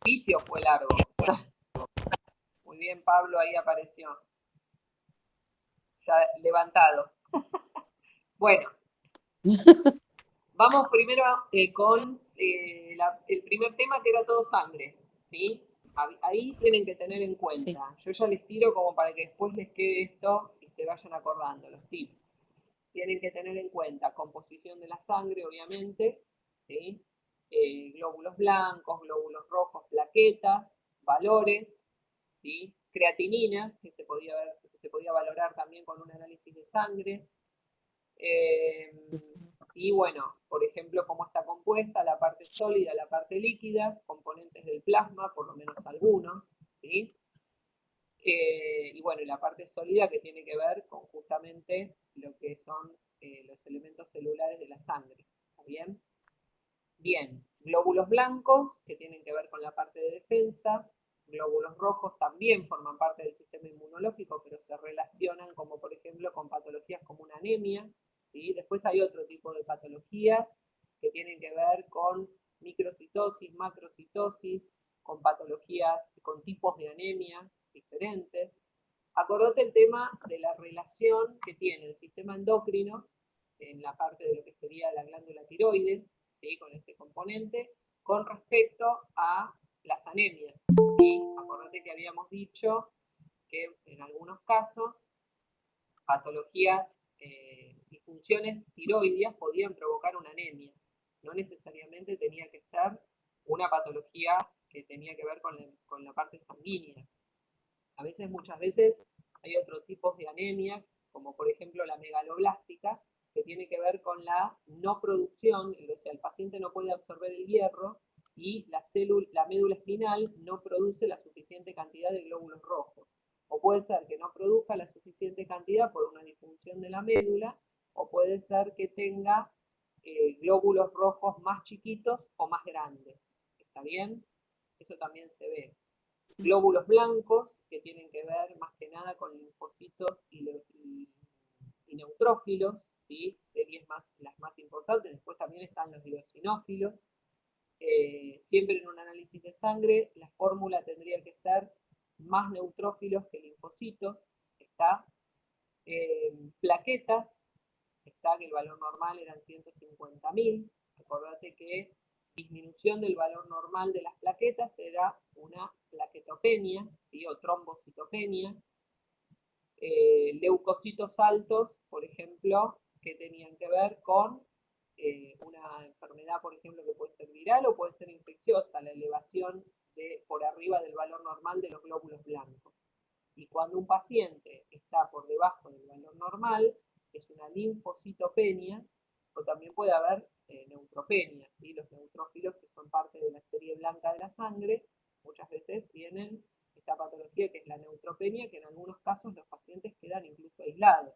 Vicio fue largo. Muy bien, Pablo, ahí apareció. Ya levantado. Bueno, vamos primero con el primer tema que era todo sangre, ¿sí? Ahí tienen que tener en Sí. cuenta. Yo ya les tiro como para que después les quede esto y se vayan acordando, los tips. Tienen que tener en cuenta composición de la sangre, obviamente, ¿sí? Glóbulos blancos, glóbulos rojos, plaquetas, valores, ¿sí? Creatinina, que se podía valorar también con un análisis de sangre. Eh, y bueno, por ejemplo, cómo está compuesta la parte sólida, la parte líquida, componentes del plasma, por lo menos algunos, ¿sí? Y bueno, la parte sólida que tiene que ver con justamente lo que son los elementos celulares de la sangre. ¿Está bien? Bien, glóbulos blancos que tienen que ver con la parte de defensa, glóbulos rojos también forman parte del sistema inmunológico, pero se relacionan como por ejemplo con patologías como una anemia, ¿sí? Después hay otro tipo de patologías que tienen que ver con microcitosis, macrocitosis, con patologías, con tipos de anemia diferentes. Acordate el tema de la relación que tiene el sistema endocrino en la parte de lo que sería la glándula tiroides, ¿sí? Con este componente, con respecto a las anemias. ¿Sí? Acordate que habíamos dicho que en algunos casos patologías y funciones tiroideas podían provocar una anemia. No necesariamente tenía que ser una patología que tenía que ver con la parte sanguínea. A veces, muchas veces, hay otros tipos de anemia, como por ejemplo la megaloblástica, que tiene que ver con la no producción, o sea, el paciente no puede absorber el hierro y la médula espinal no produce la suficiente cantidad de glóbulos rojos. O puede ser que no produzca la suficiente cantidad por una disfunción de la médula, o puede ser que tenga glóbulos rojos más chiquitos o más grandes. ¿Está bien? Eso también se ve. Sí. Glóbulos blancos, que tienen que ver más que nada con linfocitos y neutrófilos, ¿sí? Series las más importantes. Después también están los eosinófilos. Siempre en un análisis de sangre, la fórmula tendría que ser más neutrófilos que linfocitos. Está plaquetas, está que el valor normal eran 150.000. Acordate que disminución del valor normal de las plaquetas era una plaquetopenia, ¿sí? O trombocitopenia. Leucocitos altos, por ejemplo, que tenían que ver con una enfermedad, por ejemplo, que puede ser viral o puede ser infecciosa, la elevación por arriba del valor normal de los glóbulos blancos. Y cuando un paciente está por debajo del valor normal, es una linfocitopenia, o también puede haber neutropenia, ¿sí? Los neutrófilos, que son parte de la serie blanca de la sangre, muchas veces tienen esta patología que es la neutropenia, que en algunos casos los pacientes quedan incluso aislados.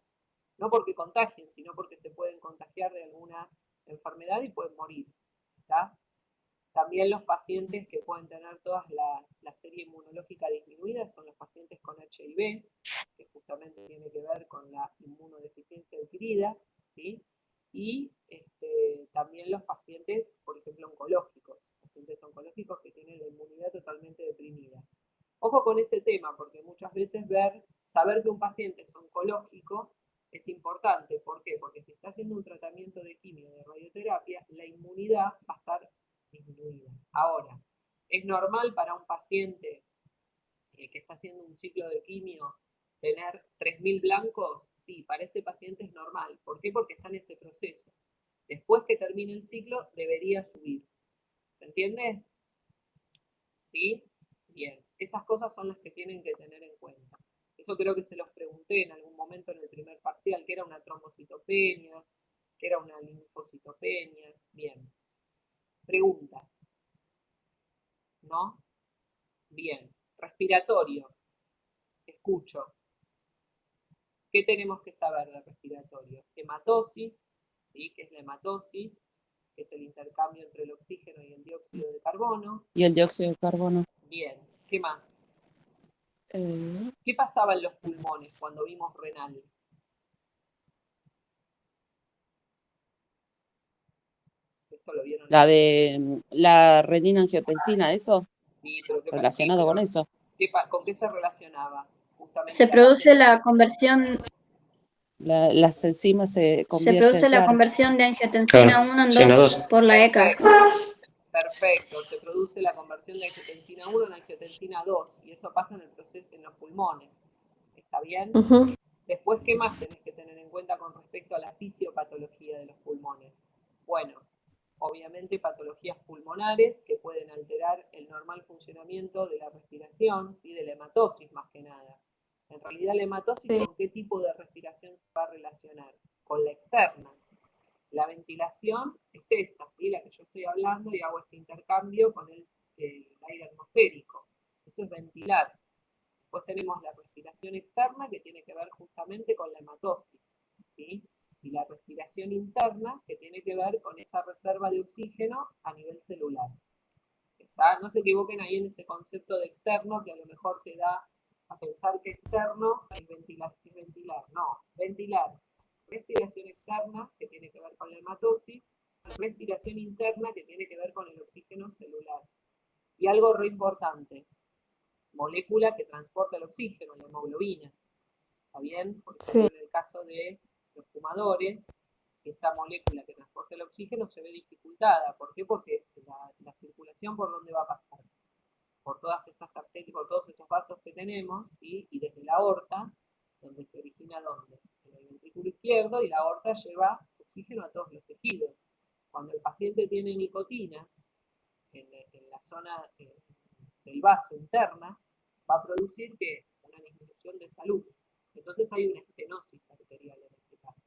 No porque contagien, sino porque se pueden contagiar de alguna enfermedad y pueden morir. ¿Está? También los pacientes que pueden tener toda la serie inmunológica disminuida son los pacientes con HIV, que justamente tiene que ver con la inmunodeficiencia adquirida, ¿sí? Y también los pacientes, por ejemplo, oncológicos, pacientes oncológicos que tienen la inmunidad totalmente deprimida. Ojo con ese tema, porque muchas veces saber que un paciente es oncológico es importante. ¿Por qué? Porque si está haciendo un tratamiento de quimio, de radioterapia, la inmunidad va a estar disminuida. Ahora, ¿es normal para un paciente que está haciendo un ciclo de quimio tener 3.000 blancos? Sí, para ese paciente es normal. ¿Por qué? Porque está en ese proceso. Después que termine el ciclo, debería subir. ¿Se entiende? ¿Sí? Bien. Esas cosas son las que tienen que tener en cuenta. Eso creo que se los pregunté en algún momento en el primer parcial, que era una trombocitopenia, que era una linfocitopenia. Bien. Pregunta, ¿no? Bien. Respiratorio. Escucho. ¿Qué tenemos que saber de respiratorio? Hematosis, ¿sí? ¿Qué es la hematosis? Que es el intercambio entre el oxígeno y el dióxido de carbono. Y el dióxido de carbono. Bien. ¿Qué más? Eh, ¿Qué pasaba en los pulmones cuando vimos renal? ¿Esto lo vieron en la algún? de la retina-angiotensina, ¿eso? Sí, pero relacionado con eso. ¿con qué se relacionaba? Justamente Se produce la conversión. Las enzimas se Se convierten, produce la claro. conversión de angiotensina 1 en 2 por la ECA. Perfecto, se produce la conversión de angiotensina 1 en angiotensina 2 y eso pasa en el proceso en los pulmones. ¿Está bien? Después, ¿qué más tenés que tener en cuenta con respecto a la fisiopatología de los pulmones? Bueno, obviamente patologías pulmonares que pueden alterar el normal funcionamiento de la respiración y de la hematosis más que nada. En realidad la hematosis, ¿con qué tipo de respiración se va a relacionar? Con la externa. La ventilación es esta, ¿sí? La que yo estoy hablando y hago este intercambio con el aire atmosférico. Eso es ventilar. Después tenemos la respiración externa que tiene que ver justamente con la hematosis, ¿sí? Y la respiración interna que tiene que ver con esa reserva de oxígeno a nivel celular. ¿Está? No se equivoquen ahí en ese concepto de externo que a lo mejor te da a pensar que externo es ventilar. No, ventilar. Respiración externa que tiene que ver con la hematosis, respiración interna que tiene que ver con el oxígeno celular. Y algo re importante, molécula que transporta el oxígeno, la hemoglobina. ¿Está bien? Por ejemplo, en el caso de los fumadores, esa molécula que transporta el oxígeno se ve dificultada. ¿Por qué? Porque la circulación, ¿por dónde va a pasar? Por todas estas arterias, por todos estos vasos que tenemos, ¿sí? Y desde la aorta, donde se origina ¿dónde? En el ventrículo izquierdo, y la aorta lleva oxígeno a todos los tejidos. Cuando el paciente tiene nicotina en la zona del vaso interna, va a producir que una disminución de salud. Entonces hay una estenosis arterial en este caso.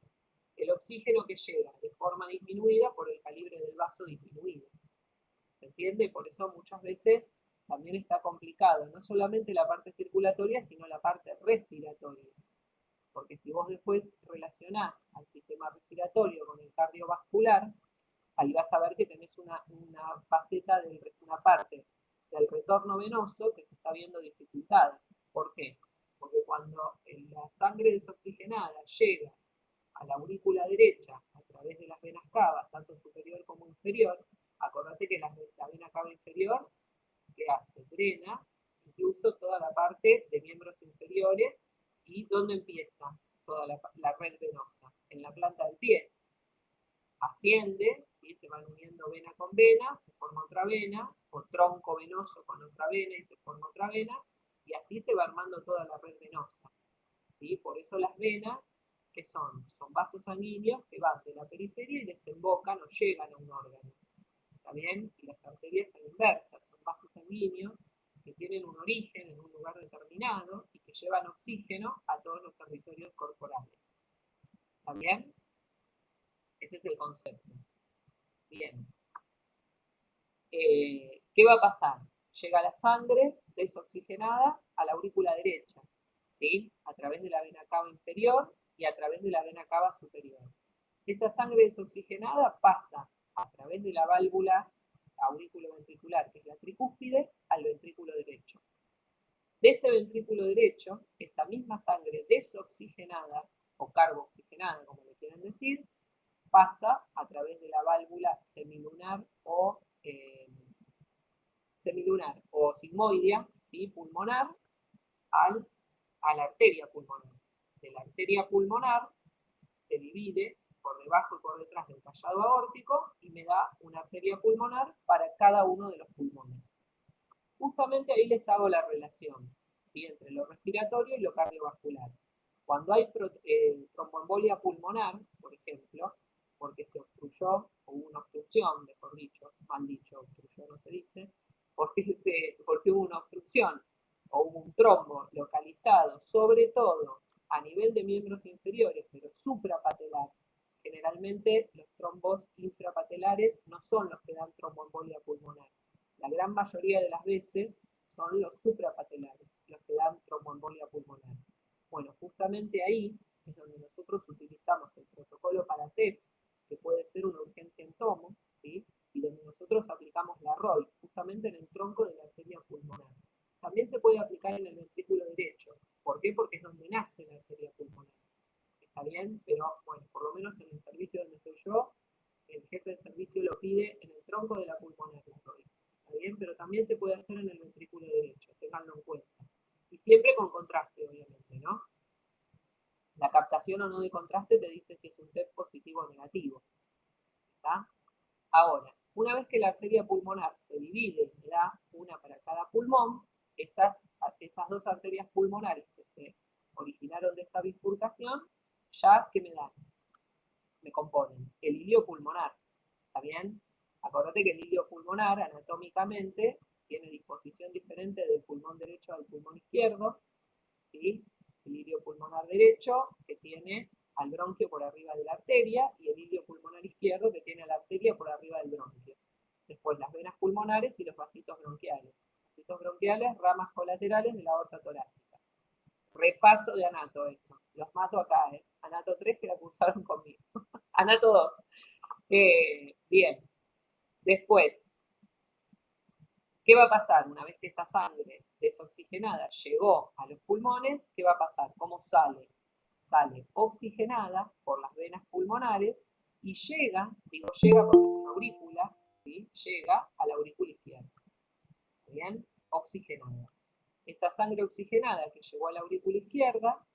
El oxígeno que llega de forma disminuida por el calibre del vaso disminuido. ¿Se entiende? Por eso muchas veces también está complicado, no solamente la parte circulatoria, sino la parte respiratoria. Porque si vos después relacionás al sistema respiratorio con el cardiovascular, ahí vas a ver que tenés una faceta, una parte del retorno venoso que se está viendo dificultada. ¿Por qué? Porque cuando la sangre desoxigenada llega a la aurícula derecha a través de las venas cavas, tanto superior como inferior, acordate que la vena cava inferior, ¿qué hace? Drena incluso toda la parte de miembros inferiores. ¿Y dónde empieza toda la red venosa? En la planta del pie. Asciende, ¿sí? Se van uniendo vena con vena, se forma otra vena, o tronco venoso con otra vena y se forma otra vena, y así se va armando toda la red venosa. ¿Sí? Por eso las venas, ¿qué son? Son vasos sanguíneos que van de la periferia y desembocan o llegan a un órgano. ¿Está bien? Y las arterias son inversas, son vasos sanguíneos que tienen un origen en un lugar determinado y que llevan oxígeno a todos los territorios corporales. ¿Está bien? Ese es el concepto. Bien. ¿Qué va a pasar? Llega la sangre desoxigenada a la aurícula derecha, ¿sí? A través de la vena cava inferior y a través de la vena cava superior. Esa sangre desoxigenada pasa a través de la válvula auriculoventricular, que es la tricúspide, al ventrículo derecho. De ese ventrículo derecho, esa misma sangre desoxigenada o carboxigenada, como le quieran decir, pasa a través de la válvula semilunar o sigmoidea, ¿sí? Pulmonar, a la arteria pulmonar. De la arteria pulmonar se divide por debajo y por detrás del callado aórtico y me da una arteria pulmonar para cada uno de los pulmones. Justamente ahí les hago la relación, ¿sí? Entre lo respiratorio y lo cardiovascular. Cuando hay tromboembolia pulmonar, por ejemplo, porque se obstruyó, o hubo una obstrucción, mejor dicho, mal dicho, obstruyó no se dice, porque hubo una obstrucción o hubo un trombo localizado, sobre todo a nivel de miembros inferiores, pero suprapatelar. Generalmente los trombos infrapatelares no son los que dan tromboembolia pulmonar. La gran mayoría de las veces son los suprapatelares los que dan tromboembolia pulmonar. Bueno, justamente ahí es donde nosotros utilizamos el protocolo para TEP, que puede ser una urgencia en tomo, ¿sí? Y donde nosotros aplicamos la ROI, justamente en el tronco de la arteria pulmonar. También se puede aplicar en el ventrículo derecho. ¿Por qué? Porque es donde nace la arteria pulmonar. ¿Está bien? Pero, bueno, por lo menos en el servicio donde estoy yo, el jefe de servicio lo pide en el tronco de la pulmonar, la ROI. ¿está bien? Pero también se puede hacer en el ventrículo derecho, ténganlo en cuenta. Y siempre con contraste, obviamente, ¿no? La captación o no de contraste te dice si es un TEP positivo o negativo, ¿está? Ahora, una vez que la arteria pulmonar se divide y me da una para cada pulmón, esas dos arterias pulmonares que se originaron de esta bifurcación, ya que me dan, me componen el hilio pulmonar, ¿está bien? Acordate que el hilio pulmonar anatómicamente tiene disposición diferente del pulmón derecho al pulmón izquierdo, ¿sí? El hilio pulmonar derecho que tiene al bronquio por arriba de la arteria y el hilio pulmonar izquierdo que tiene a la arteria por arriba del bronquio. Después las venas pulmonares y los vasitos bronquiales. Vasitos bronquiales, ramas colaterales de la aorta torácica. Repaso de anato eso. Los mato acá, ¿eh? Anato 3 que la cursaron conmigo. Anato 2. Bien. Después, ¿qué va a pasar una vez que esa sangre desoxigenada llegó a los pulmones? ¿Qué va a pasar? ¿Cómo sale? Sale oxigenada por las venas pulmonares y llega, digo llega porque es una aurícula, ¿sí? Llega a la aurícula izquierda. ¿Bien? Oxigenada. Esa sangre oxigenada que llegó a la aurícula izquierda,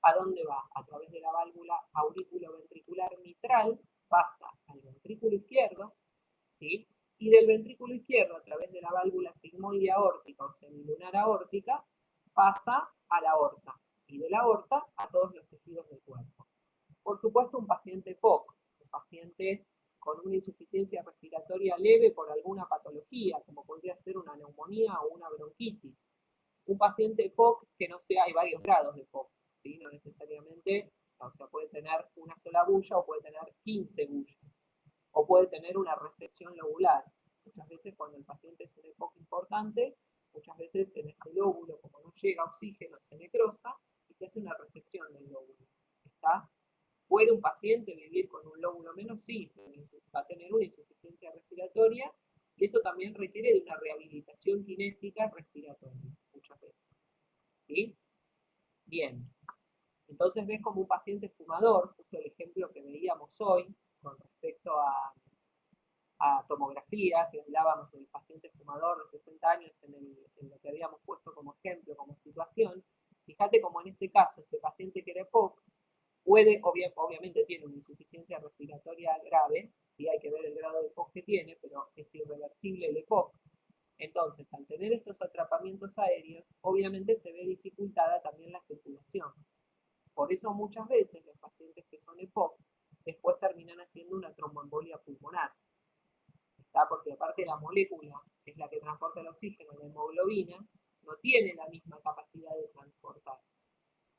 ¿a dónde va? A través de la válvula aurículo-ventricular mitral, pasa al ventrículo izquierdo, ¿sí? Y del ventrículo izquierdo, a través de la válvula sigmoide aórtica o semilunar aórtica, pasa a la aorta. Y de la aorta a todos los tejidos del cuerpo. Por supuesto, un paciente POC, un paciente con una insuficiencia respiratoria leve por alguna patología, como podría ser una neumonía o una bronquitis. Un paciente POC que no sea, hay varios grados de POC, ¿sí? No necesariamente, o sea, puede tener una sola bulla o puede tener 15 bullas o puede tener una restricción lobular. Muchas veces cuando el paciente es un EPOC importante, muchas veces en ese lóbulo, como no llega oxígeno, se necrosa y se hace una restricción del lóbulo. ¿Está? ¿Puede un paciente vivir con un lóbulo menos? Sí, va a tener una insuficiencia respiratoria y eso también requiere de una rehabilitación kinésica respiratoria, muchas veces. ¿Sí? Bien. Entonces ves como un paciente fumador, justo el ejemplo que veíamos hoy con respecto a tomografía, que hablábamos del paciente fumador de 60 años en lo que habíamos puesto como ejemplo, como situación. Fíjate como en ese caso, este paciente que era EPOC, puede, obviamente tiene una insuficiencia respiratoria grave, y hay que ver el grado de EPOC que tiene, pero es irreversible el EPOC. Entonces, al tener estos atrapamientos aéreos, obviamente se ve dificultada también la circulación. Por eso muchas veces los pacientes que son EPOC después terminan haciendo una tromboembolia pulmonar. ¿Está? Porque aparte de la molécula, que es la que transporta el oxígeno, la hemoglobina, no tiene la misma capacidad de transportar.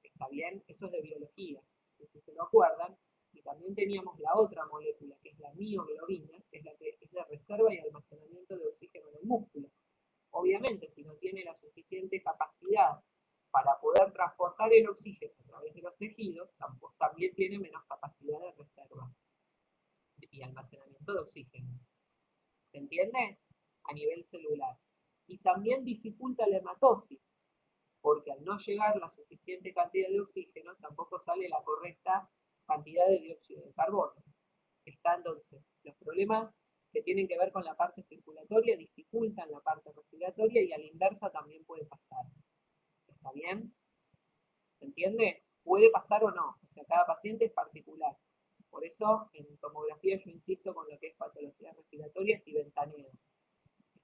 ¿Está bien? Eso es de biología, si se lo acuerdan. Y también teníamos la otra molécula, que es la mioglobina, que es la que es la reserva y almacenamiento de oxígeno en el músculo. Obviamente, si no tiene la suficiente capacidad para poder transportar el oxígeno a través de los tejidos, también tiene menos capacidad de reserva y almacenamiento de oxígeno. ¿Se entiende? A nivel celular. Y también dificulta la hematosis, porque al no llegar la suficiente cantidad de oxígeno, tampoco sale la correcta cantidad de dióxido de carbono. Está entonces, los problemas que tienen que ver con la parte circulatoria dificultan la parte respiratoria y a la inversa también puede pasar. ¿Está bien? ¿Se entiende? Puede pasar o no, o sea, cada paciente es particular. Por eso en tomografía yo insisto con lo que es patologías respiratorias y ventaneo.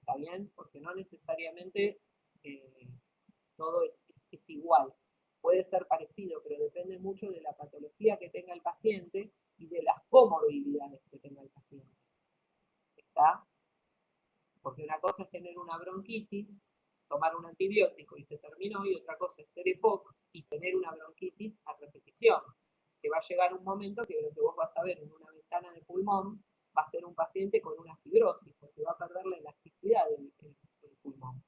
¿Está bien? Porque no necesariamente todo es igual. Puede ser parecido, pero depende mucho de la patología que tenga el paciente y de las comorbilidades que tenga el paciente. ¿Está? Porque una cosa es tener una bronquitis, tomar un antibiótico y se terminó, y otra cosa es ser EPOC y tener una bronquitis a repetición. Que va a llegar un momento que lo que vos vas a ver en una ventana de pulmón va a ser un paciente con una fibrosis, porque va a perder la elasticidad del pulmón.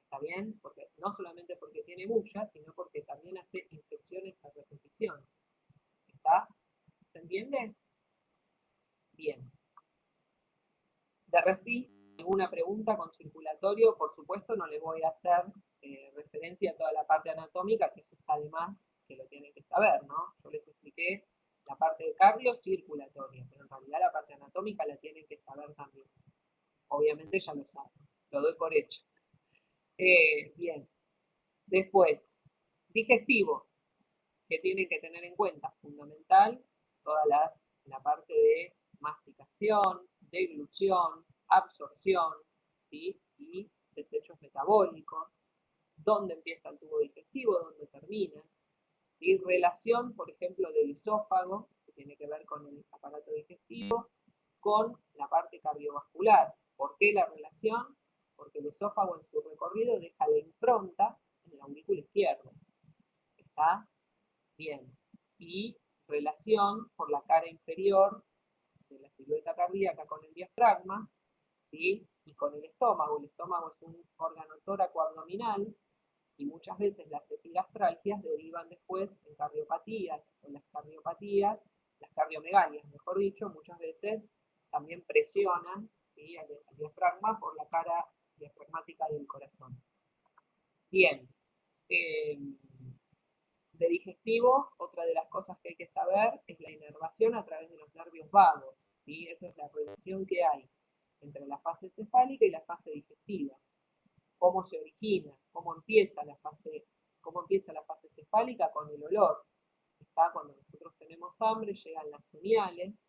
¿Está bien? Porque, no solamente porque tiene bulla, sino porque también hace infecciones a repetición. ¿Está? ¿Se entiende? Bien. De respi, alguna pregunta con circulatorio, por supuesto no le voy a hacer referencia a toda la parte anatómica, que eso está de más, que lo tienen que saber, ¿no? Yo les expliqué la parte de cardio circulatoria, pero en realidad la parte anatómica la tienen que saber también. Obviamente ya lo saben. lo doy por hecho. Bien. Después, digestivo, que tienen que tener en cuenta, fundamental, la parte de masticación, deglución, absorción, ¿sí? Y desechos metabólicos, dónde empieza el tubo digestivo, dónde termina, ¿sí? Relación, por ejemplo, del esófago, que tiene que ver con el aparato digestivo, con la parte cardiovascular. ¿Por qué la relación? Porque el esófago en su recorrido deja la impronta en la aurícula izquierda. ¿Está? Bien. Y relación por la cara inferior de la silueta cardíaca con el diafragma, ¿sí? Y con el estómago. El estómago es un órgano tóraco-abdominal y muchas veces las epigastralgias derivan después en cardiopatías, o las cardiomegalias, mejor dicho, muchas veces también presionan, ¿sí? al diafragma por la cara diafragmática del corazón. Bien. De digestivo, otra de las cosas que hay que saber es la inervación a través de los nervios vagos, ¿sí? Esa es la relación que hay entre la fase cefálica y la fase digestiva. Cómo se origina, cómo empieza la fase cefálica con el olor. Está cuando nosotros tenemos hambre, llegan las señales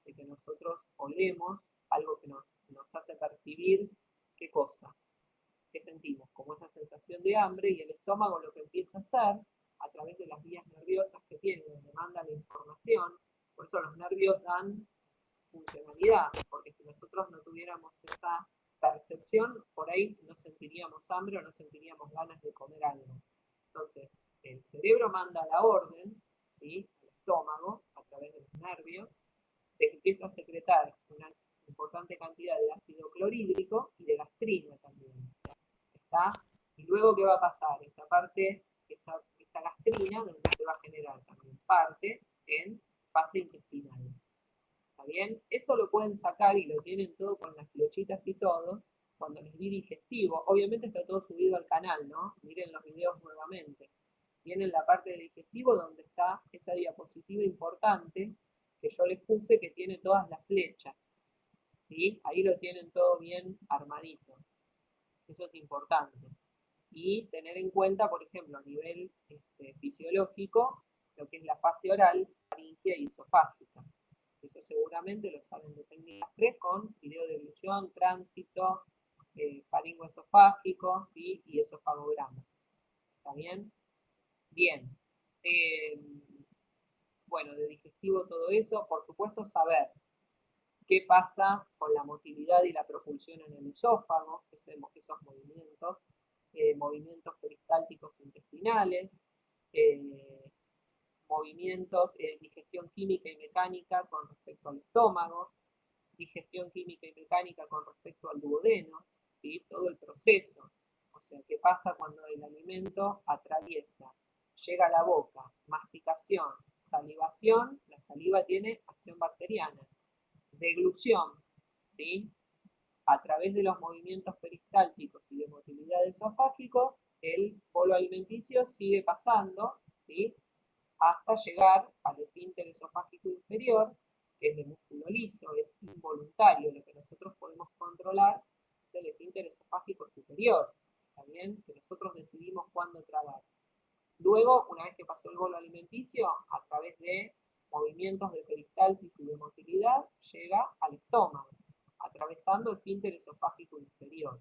de que nosotros olemos algo que nos hace percibir qué cosa, qué sentimos, como esa sensación de hambre, y el estómago lo que empieza a hacer a través de las vías nerviosas que tiene, donde manda la información. Por eso los nervios dan funcionalidad, porque si nosotros no tuviéramos esa percepción, por ahí no sentiríamos hambre o no sentiríamos ganas de comer algo. Entonces, el cerebro manda la orden, ¿sí? Al estómago, a través de los nervios, se empieza a secretar una importante cantidad de ácido clorhídrico y de gastrina también. ¿Está? Y luego, ¿qué va a pasar? Esta gastrina, donde se va a generar también parte en fase intestinal. ¿Está bien? Eso lo pueden sacar y lo tienen todo con las flechitas y todo, cuando les di digestivo. Obviamente está todo subido al canal, ¿no? Miren los videos nuevamente. Viene la parte de digestivo donde está esa diapositiva importante que yo les puse, que tiene todas las flechas, ¿sí? Ahí lo tienen todo bien armadito. Eso es importante. Y tener en cuenta, por ejemplo, a nivel fisiológico, lo que es la fase oral, faríngea y esofágica. Eso seguramente lo saben de técnicas 3 con video de deglución, tránsito, faringoesofágico, ¿sí? Y esofagograma. ¿Está bien? Bien. Bueno, de digestivo todo eso. Por supuesto, saber qué pasa con la motilidad y la propulsión en el esófago, esos movimientos peristálticos intestinales, movimientos, digestión química y mecánica con respecto al estómago, digestión química y mecánica con respecto al duodeno, ¿sí? Todo el proceso. O sea, qué pasa cuando el alimento atraviesa, llega a la boca, masticación, salivación, la saliva tiene acción bacteriana, deglución, ¿sí? A través de los movimientos peristálticos y de motilidad esofágicos, el bolo alimenticio sigue pasando, ¿sí? Hasta llegar al esfínter esofágico inferior, que es de músculo liso, es involuntario. Lo que nosotros podemos controlar es el esfínter esofágico superior, ¿está bien? Que nosotros decidimos cuándo tragar. Luego, una vez que pasó el bolo alimenticio, a través de movimientos de peristalsis y de motilidad, llega al estómago, atravesando el esfínter esofágico inferior.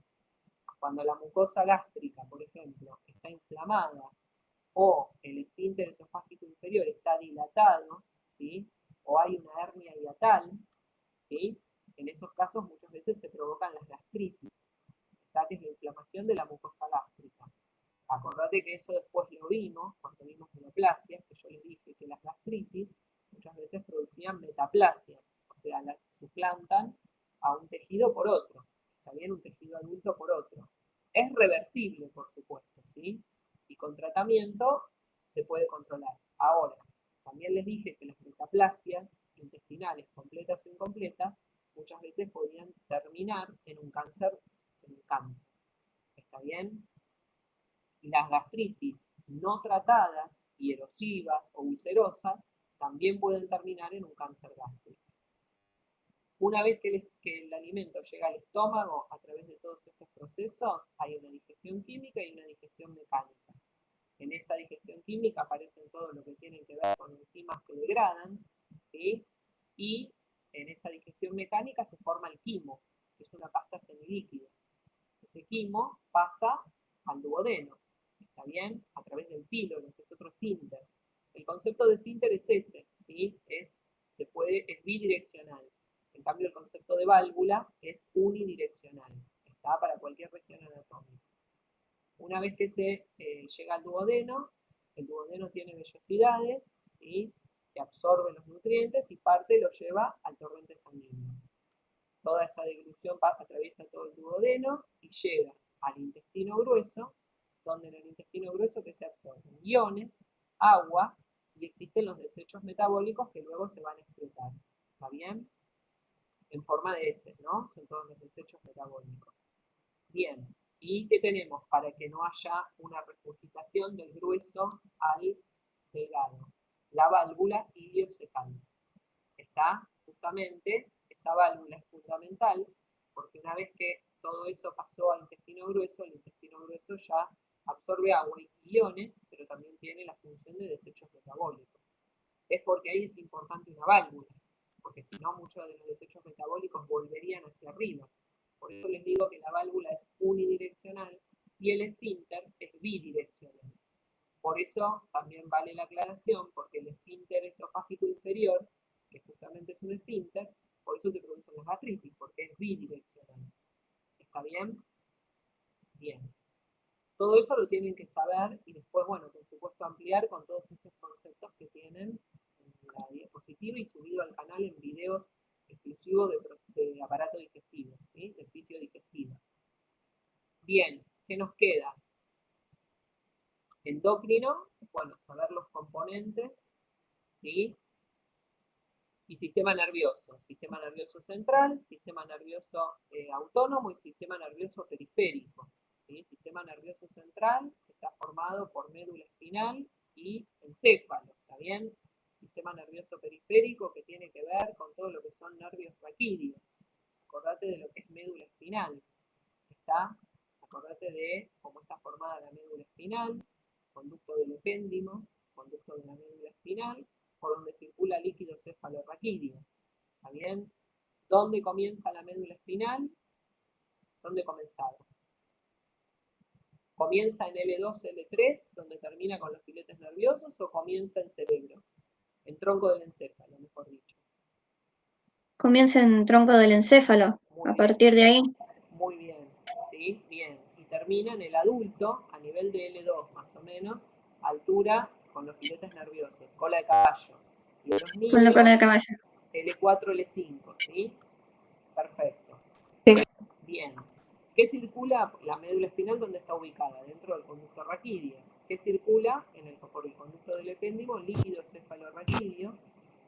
Cuando la mucosa gástrica, por ejemplo, está inflamada o el esfínter esofágico inferior está dilatado, ¿sí? O hay una hernia hiatal, ¿sí? En esos casos muchas veces se provocan las gastritis, que es la inflamación de la mucosa gástrica. Acordate que eso después lo vimos, cuando vimos neoplasias, que yo les dije que las gastritis muchas veces producían metaplasias, o sea, las suplantan a un tejido por otro, está bien, un tejido adulto por otro. Es reversible, por supuesto, ¿sí? Y con tratamiento se puede controlar. Ahora, también les dije que las metaplasias intestinales, completas o incompletas, muchas veces podían terminar en un cáncer. ¿Está bien? Las gastritis no tratadas y erosivas o ulcerosas también pueden terminar en un cáncer gástrico. Una vez que el alimento llega al estómago, a través de todos estos procesos, hay una digestión química y una digestión mecánica. En esa digestión química aparecen todo lo que tienen que ver con enzimas que degradan, ¿sí? Y en esa digestión mecánica se forma el quimo, que es una pasta semilíquida. Ese quimo pasa al duodeno, ¿está bien? A través del píloro, que es otro esfínter. El concepto de esfínter es ese, ¿sí? Es bidireccional. En cambio, el concepto de válvula es unidireccional. Está para cualquier región anatómica. Una vez que se llega al duodeno, el duodeno tiene vellosidades, ¿sí? Que absorbe los nutrientes y parte lo lleva al torrente sanguíneo. Toda esa deglución atraviesa todo el duodeno y llega al intestino grueso, donde en el intestino grueso que se absorben iones, agua y existen los desechos metabólicos que luego se van a excretar. ¿Está bien? En forma de heces, ¿no? Son todos los desechos metabólicos. Bien. ¿Y qué tenemos para que no haya una regurgitación del grueso al delgado? La válvula iliocecal. Está justamente, esta válvula es fundamental porque una vez que todo eso pasó al intestino grueso, el intestino grueso ya absorbe agua y iones, pero también tiene la función de desechos metabólicos. Es porque ahí es importante una válvula, porque si no muchos de los desechos metabólicos volverían hacia arriba. Por eso les digo que la válvula es unidireccional y el esfínter es bidireccional. Por eso también vale la aclaración, porque el esfínter esofágico inferior, que justamente es un esfínter, por eso se producen las gastritis, porque es bidireccional. ¿Está bien? Bien. Todo eso lo tienen que saber y después, bueno, por supuesto ampliar con todos esos conceptos que tienen en la diapositiva y subido al canal en videos exclusivos de aparato digestivo, ¿sí? De fisiodigestiva. Bien, ¿qué nos queda? Endocrino, bueno, saber los componentes, ¿sí? Y sistema nervioso central, sistema nervioso autónomo y sistema nervioso periférico. ¿Sí? Sistema nervioso central está formado por médula espinal y encéfalo, ¿está bien? Sistema nervioso periférico que tiene que ver con todo lo que son nervios raquídeos. Acordate de lo que es médula espinal, ¿está? Acordate de cómo está formada la médula espinal, conducto del epéndimo, conducto de la médula espinal, por donde circula líquido cefalorraquídeo. ¿Está bien? ¿Dónde comienza la médula espinal? ¿Dónde comenzaba? ¿Comienza en L2, L3, donde termina con los filetes nerviosos, o comienza en cerebro? En tronco del encéfalo, mejor dicho. Comienza en tronco del encéfalo, a partir de ahí. Muy bien, ¿sí? Bien. Y termina en el adulto, a nivel de L2 más o menos, altura con los filetes nerviosos, cola de caballo. Y los niños, Con la cola de caballo. L4, L5, ¿sí? Perfecto. Sí. Bien. ¿Qué circula? La médula espinal, ¿dónde está ubicada? Dentro del conducto raquídeo. ¿Qué circula? Por el conducto del epéndimo, líquido cefalorraquídeo.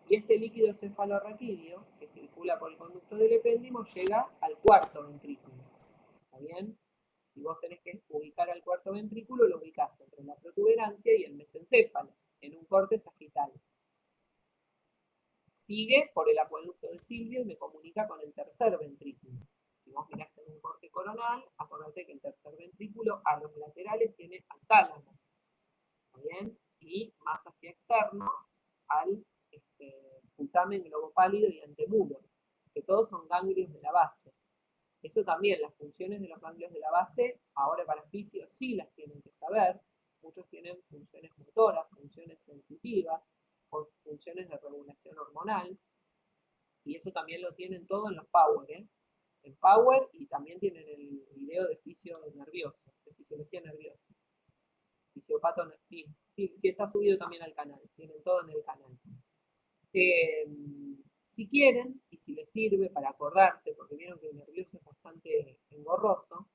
Y este líquido cefalorraquídeo, que circula por el conducto del epéndimo, llega al cuarto ventrículo. ¿Está bien? Si vos tenés que ubicar al cuarto ventrículo, lo ubicás entre la protuberancia y el mesencéfalo, en un corte sagital. Sigue por el acueducto de Silvio y me comunica con el tercer ventrículo. Si vos mirás en un corte coronal, acordate que el tercer ventrículo a los laterales tiene al tálamo, ¿está bien? Y más hacia externo al putamen globopálido y antemuro, que todos son ganglios de la base. Eso también, las funciones de los ganglios de la base, ahora para fisio sí las tienen que saber. Muchos tienen funciones motoras, funciones sensitivas, o funciones de regulación hormonal. Y eso también lo tienen todo en los Power, ¿eh? En Power, y también tienen el video de fisio nervioso, de fisiología nerviosa. Fisiopato, sí, está subido también al canal, tienen todo en el canal. Si quieren, y si les sirve para acordarse, porque vieron que el nervioso es bastante engorroso,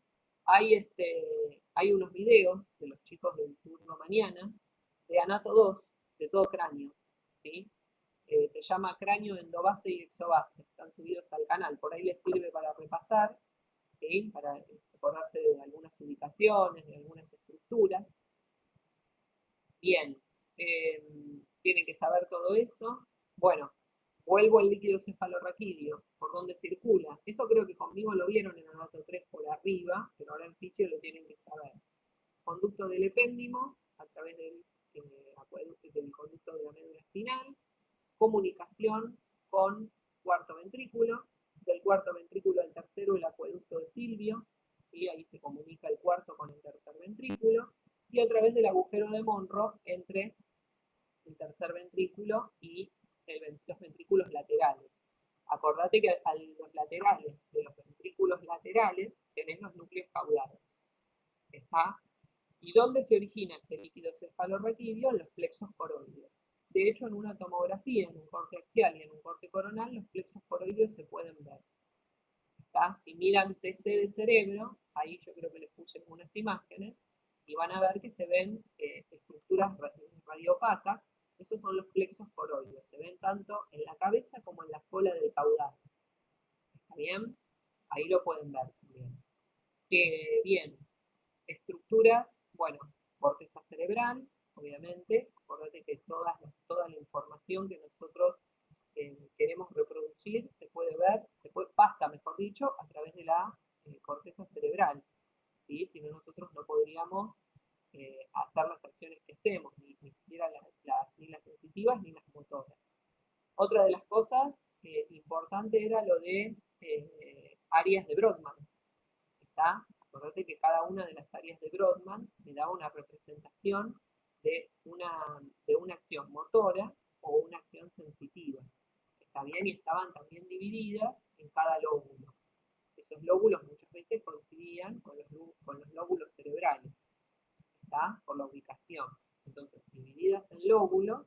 hay unos videos de los chicos del turno mañana, de Anato 2, de todo cráneo, ¿sí? Se llama cráneo endobase y exobase, están subidos al canal, por ahí les sirve para repasar, ¿sí? Para acordarse de algunas ubicaciones, de algunas estructuras. Bien, tienen que saber todo eso. Bueno, Vuelvo al líquido cefalorraquídeo, por donde circula. Eso creo que conmigo lo vieron en el dato 3 por arriba, pero ahora en fisio lo tienen que saber. Conducto del epéndimo, a través del conducto de la médula espinal, comunicación con cuarto ventrículo, del cuarto ventrículo al tercero el acueducto de Silvio, ¿sí? Ahí se comunica el cuarto con el tercer ventrículo, y a través del agujero de Monro entre el tercer ventrículo y los ventrículos laterales. Acordate que a los laterales de los ventrículos laterales tenés los núcleos caudales. ¿Está? ¿Y dónde se origina este líquido cefalorraquídeo? En los plexos coroideos. De hecho, en una tomografía, en un corte axial y en un corte coronal, los plexos coroideos se pueden ver. ¿Está? Si miran TC de cerebro, ahí yo creo que les puse unas imágenes, y van a ver que se ven estructuras radiopacas. Esos son los plexos coroideos. Se ven tanto en la cabeza como en la cola del caudal. ¿Está bien? Ahí lo pueden ver también. Bien. Estructuras, bueno, corteza cerebral, obviamente. Acordate que toda la información que nosotros queremos reproducir se puede ver, pasa, mejor dicho, a través de la corteza cerebral. ¿Sí? Si no, nosotros no podríamos hacer las acciones que hacemos, ni siquiera ni las sensitivas ni las motoras. Otra de las cosas importante era lo de áreas de Brodmann. ¿Está? Acordate que cada una de las áreas de Brodmann me daba una representación de una acción motora o una acción sensitiva. ¿Está bien? Y estaban también divididas en cada lóbulo. Esos lóbulos muchas veces coincidían con los lóbulos cerebrales. ¿Está? Por la ubicación. Entonces, divididas en lóbulos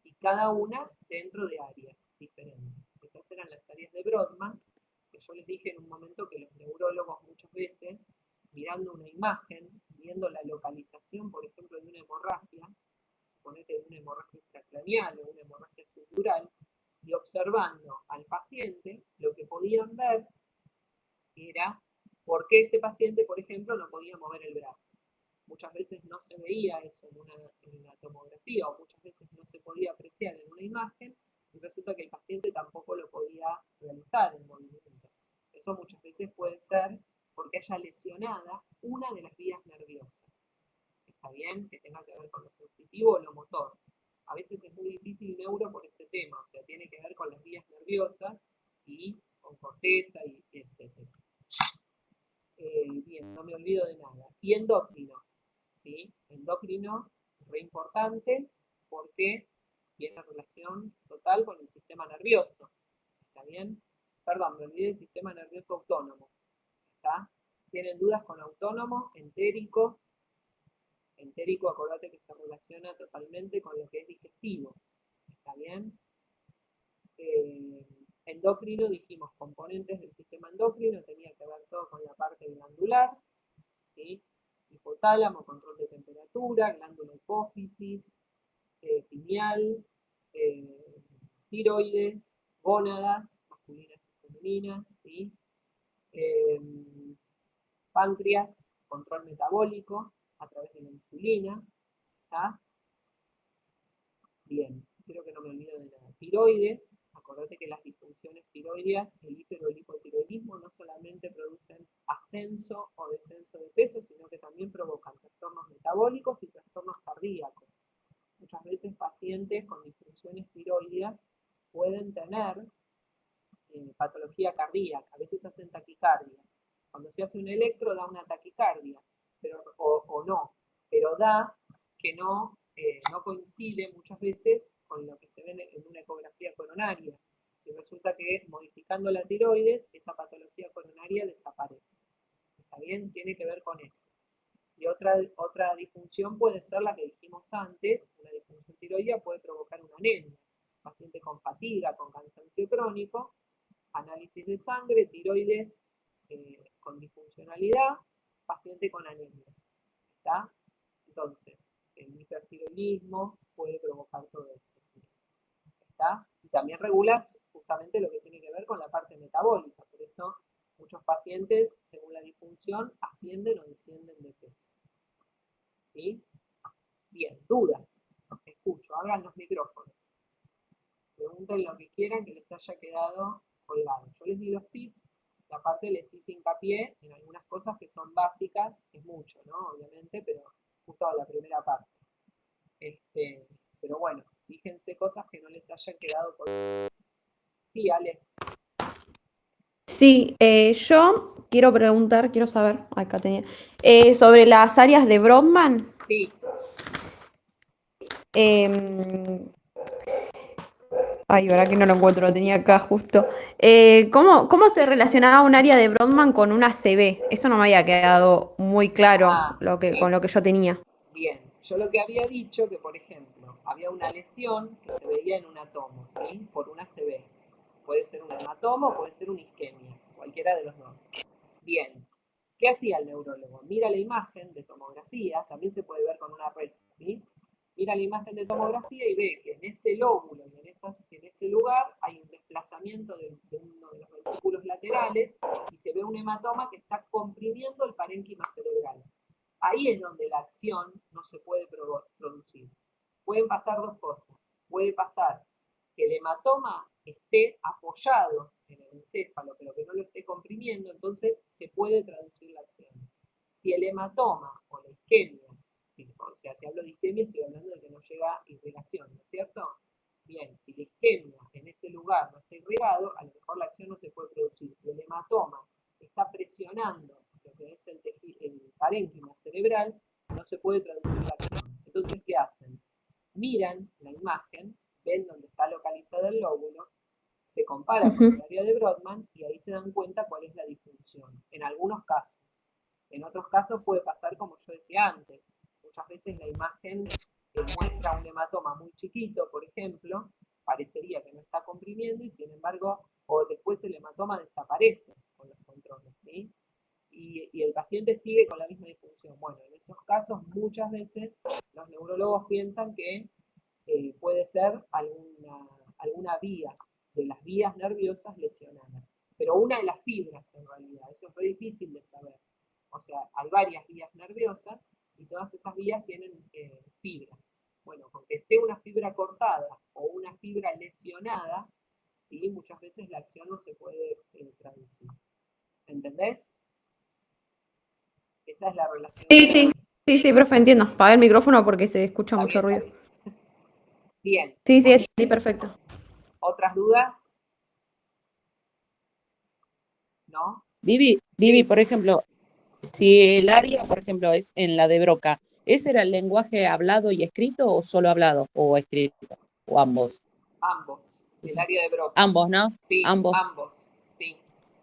y cada una dentro de áreas diferentes. Estas eran las áreas de Brodmann, que yo les dije en un momento que los neurólogos muchas veces, mirando una imagen, viendo la localización, por ejemplo, de una hemorragia, suponete de una hemorragia intracraneal o una hemorragia subdural, y observando al paciente, lo que podían ver era por qué ese paciente, por ejemplo, no podía mover el brazo. Muchas veces no se veía eso en una tomografía o muchas veces no se podía apreciar en una imagen y resulta que el paciente tampoco lo podía realizar el movimiento. Eso muchas veces puede ser porque haya lesionada una de las vías nerviosas. ¿Está bien? Que tenga que ver con lo sensitivo o lo motor. A veces es muy difícil neuro por ese tema, o sea, tiene que ver con las vías nerviosas y con corteza y etc. Bien, no me olvido de nada. Y endocrino. ¿Sí? Endocrino, re importante, porque tiene relación total con el sistema nervioso. ¿Está bien? Perdón, me olvidé del sistema nervioso autónomo. ¿Está? ¿Tienen dudas con autónomo? Entérico. Entérico, acordate que se relaciona totalmente con lo que es digestivo. ¿Está bien? Endocrino, dijimos, componentes del sistema endocrino, tenía que ver todo con la parte glandular. ¿Sí? Hipotálamo, control de temperatura, glándula hipófisis, pineal, tiroides, gónadas, masculinas y femeninas, ¿sí? Páncreas, control metabólico a través de la insulina. ¿Está? Bien, creo que no me olvido de nada. Tiroides, acordate que las disfunciones tiroideas, el hipero o el hipotiroidismo, no solamente producen ascenso o descenso de peso, sino que también provocan trastornos metabólicos y trastornos cardíacos. Muchas veces pacientes con disfunciones tiroideas pueden tener patología cardíaca, a veces hacen taquicardia. Cuando se hace un electro da una taquicardia, o no, pero da que no coincide muchas veces con lo que se ve en una ecografía coronaria. Y resulta que modificando la tiroides, esa patología coronaria desaparece. ¿Está bien? Tiene que ver con eso. Y otra disfunción puede ser la que dijimos antes, una disfunción tiroidea puede provocar una anemia. Paciente con fatiga, con cansancio crónico, análisis de sangre, tiroides con disfuncionalidad, paciente con anemia. ¿Está? Entonces, el hipertiroidismo puede provocar todo eso. ¿Está? Y también regula justamente lo que tiene que ver con la parte metabólica. Por eso muchos pacientes, según la disfunción, ascienden o descienden de peso. ¿Sí? Bien, dudas. Escucho, abran los micrófonos. Pregunten lo que quieran que les haya quedado colgado. Yo les di los tips, y aparte les hice hincapié en algunas cosas que son básicas, es mucho, ¿no? Obviamente, pero justo a la primera parte. Pero bueno, fíjense cosas que no les hayan quedado colgadas. Sí, Ale. Sí, yo quiero saber, acá tenía, sobre las áreas de Brodmann. Sí, em, Ay, ahora que no lo encuentro, lo tenía acá justo. ¿Cómo se relacionaba un área de Brodmann con una ACV? Eso no me había quedado muy claro con sí. lo que yo tenía. Bien, yo lo que había dicho que, por ejemplo, había una lesión que se veía en un atomo, ¿sí? Por una CB. Puede ser un hematoma o puede ser una isquemia, cualquiera de los dos. Bien, ¿qué hacía el neurólogo? Mira la imagen de tomografía, también se puede ver con una red, ¿sí? Mira la imagen de tomografía y ve que en ese lóbulo y en ese lugar hay un desplazamiento de uno de los ventrículos laterales y se ve un hematoma que está comprimiendo el parénquima cerebral. Ahí es donde la acción no se puede producir. Pueden pasar dos cosas. Puede pasar que el hematoma esté apoyado en el encéfalo, pero que no lo esté comprimiendo, entonces se puede traducir la acción. Si el hematoma o la isquemia, o sea, si hablo de isquemia, estoy hablando de que no llega irrigación, ¿no es cierto? Bien, si la isquemia en ese lugar no está irrigado, a lo mejor la acción no se puede producir. Si el hematoma está presionando lo que es el parénquima cerebral, no se puede traducir la acción. Entonces, ¿qué hacen? Miran la imagen, ven dónde está localizado el lóbulo, se compara con el área de Brodmann y ahí se dan cuenta cuál es la disfunción. En algunos casos. En otros casos puede pasar como yo decía antes. Muchas veces la imagen muestra un hematoma muy chiquito, por ejemplo, parecería que no está comprimiendo y sin embargo, o después el hematoma desaparece con los controles, ¿sí? Y el paciente sigue con la misma disfunción. Bueno, en esos casos muchas veces los neurólogos piensan que puede ser alguna vía de las vías nerviosas lesionadas, pero una de las fibras en realidad, eso es muy difícil de saber. O sea, hay varias vías nerviosas y todas esas vías tienen fibras. Bueno, con que esté una fibra cortada o una fibra lesionada, ¿sí? Muchas veces la acción no se puede traducir. ¿Entendés? Esa es la relación. Sí, profe, entiendo. Apaga el micrófono porque se escucha mucho ruido. Bien. Sí, entendí perfecto. ¿Otras dudas? ¿No? Vivi, Sí. por ejemplo, si el área, por ejemplo, es en la de Broca, ¿ese era el lenguaje hablado y escrito o solo hablado o escrito? O ambos. Ambos. El área de Broca. Ambos, ¿no? Sí, Ambos. ambos. Sí.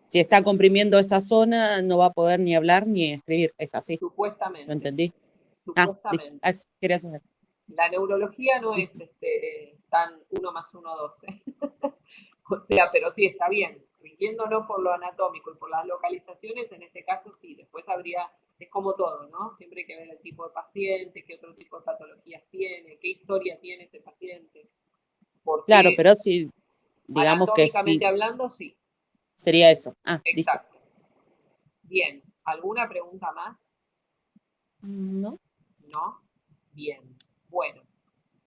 Si está comprimiendo esa zona, no va a poder ni hablar ni escribir. Es así. Supuestamente. ¿Lo entendí? Supuestamente. Listo. Quería saber. La neurología no es tan 1 más 1, 12. O sea, pero sí está bien. Rigiéndonos por lo anatómico y por las localizaciones, en este caso sí. Después es como todo, ¿no? Siempre hay que ver el tipo de paciente, qué otro tipo de patologías tiene, qué historia tiene este paciente. Claro, Porque pero si, digamos que sí, anatómicamente hablando, sí. sería eso. Listo. Exacto. Bien. ¿Alguna pregunta más? No. ¿No? Bien. Bueno,